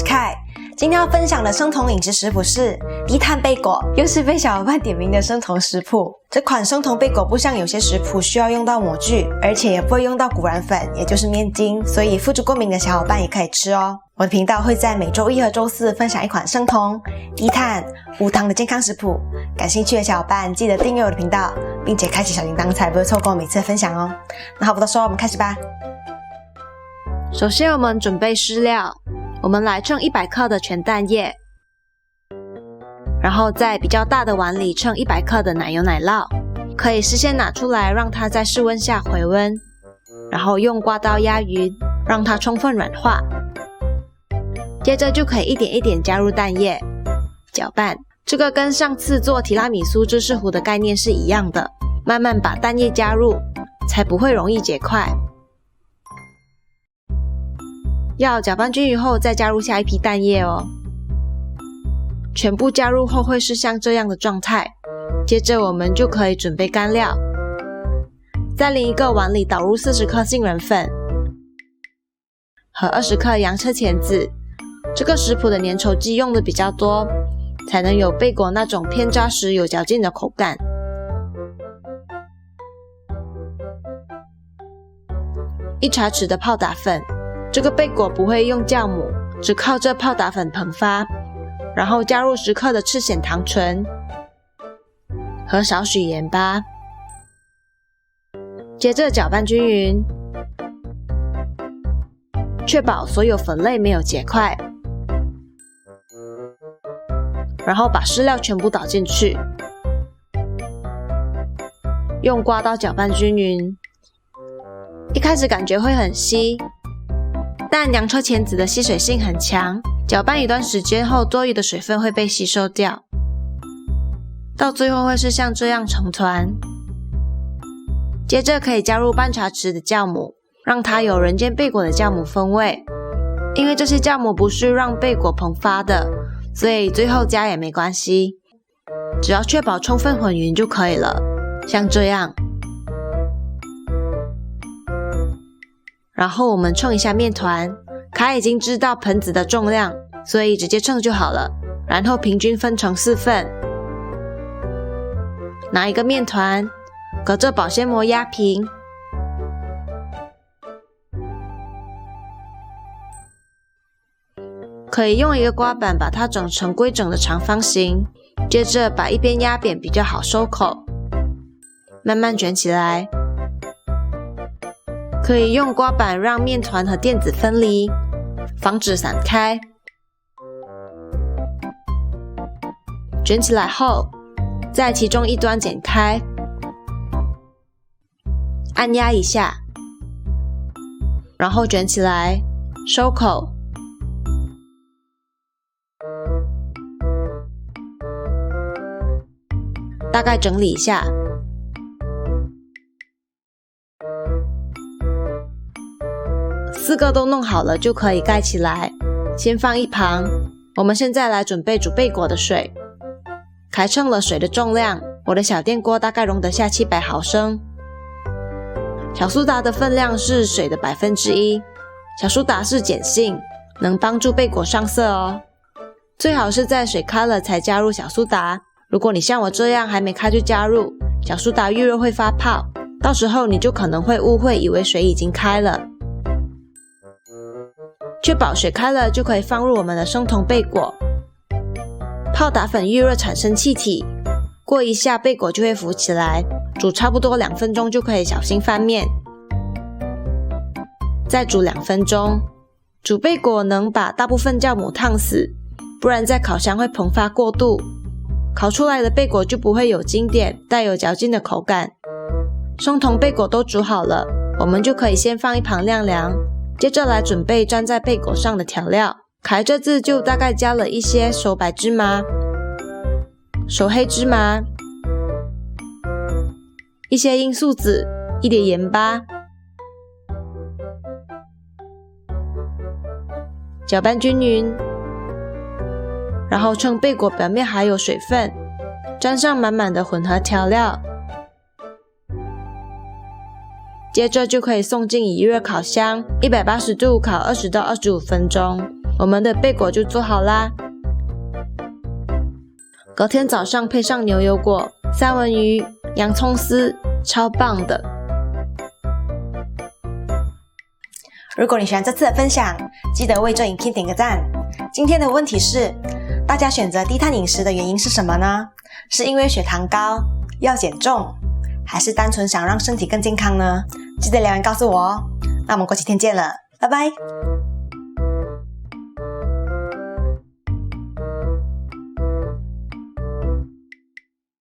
是凯。今天要分享的生酮饮食食谱是低碳贝果，又是被小伙伴点名的生酮食谱。这款生酮贝果不像有些食谱需要用到模具，而且也不会用到谷燃粉，也就是面筋，所以肤质过敏的小伙伴也可以吃哦。我的频道会在每周一和周四分享一款生酮、低碳、无糖的健康食谱。感兴趣的小伙伴记得订阅我的频道，并且开启小铃铛，才不会错过每次的分享哦。那话不多说，我们开始吧。首先我们准备湿料，我们来称100克的全蛋液，然后在比较大的碗里称100克的奶油奶酪，可以事先拿出来让它在室温下回温，然后用刮刀压匀，让它充分软化。接着就可以一点一点加入蛋液，搅拌。这个跟上次做提拉米苏芝士糊的概念是一样的，慢慢把蛋液加入，才不会容易结块。要搅拌均匀后再加入下一批蛋液哦。全部加入后会是像这样的状态。接着我们就可以准备干料，在另一个碗里倒入40克杏仁粉和20克洋车前子。这个食谱的粘稠剂用的比较多，才能有贝果那种偏扎实有嚼劲的口感。1茶匙的泡打粉，这个贝果不会用酵母，只靠这泡打粉膨发。然后加入10克的赤藓糖醇和少许盐巴，接着搅拌均匀，确保所有粉类没有结块。然后把湿料全部倒进去，用刮刀搅拌均匀。一开始感觉会很稀，但洋车前子的吸水性很强，搅拌一段时间后，多余的水分会被吸收掉，到最后会是像这样成团。接着可以加入半茶匙的酵母，让它有人间贝果的酵母风味。因为这些酵母不是让贝果膨发的，所以最后加也没关系，只要确保充分混匀就可以了，像这样。然后我们称一下面团，凯已经知道盆子的重量，所以直接称就好了。然后平均分成4份，拿一个面团，隔着保鲜膜压平，可以用一个刮板把它整成规整的长方形，接着把一边压扁比较好收口，慢慢卷起来。可以用刮板让面团和垫子分离，防止散开。卷起来后，在其中一端剪开，按压一下，然后卷起来，收口。大概整理一下。4个都弄好了就可以盖起来，先放一旁。我们现在来准备煮贝果的水。凯称了水的重量，我的小电锅大概容得下700毫升。小苏打的分量是水的1%，小苏打是碱性，能帮助贝果上色哦。最好是在水开了才加入小苏打，如果你像我这样还没开就加入，小苏打预热会发泡，到时候你就可能会误会以为水已经开了。确保水开了就可以放入我们的生酮贝果。泡打粉预热产生气体，过一下贝果就会浮起来，煮差不多2分钟就可以小心翻面。再煮2分钟。煮贝果能把大部分酵母烫死，不然在烤箱会膨发过度，烤出来的贝果就不会有经典带有嚼劲的口感。生酮贝果都煮好了，我们就可以先放一旁晾凉。接着来准备沾在贝果上的调料，凯这次就大概加了一些熟白芝麻、熟黑芝麻、一些罂粟籽、一点盐巴，搅拌均匀，然后趁贝果表面还有水分，沾上满满的混合调料，接着就可以送进已热烤箱，180度烤20到25分钟，我们的贝果就做好啦。隔天早上配上牛油果、三文鱼、洋葱丝，超棒的。如果你喜欢这次的分享，记得为这影片点个赞。今天的问题是，大家选择低碳饮食的原因是什么呢？是因为血糖高，要减重，还是单纯想让身体更健康呢？记得留言告诉我哦。那我们过几天见了，拜拜。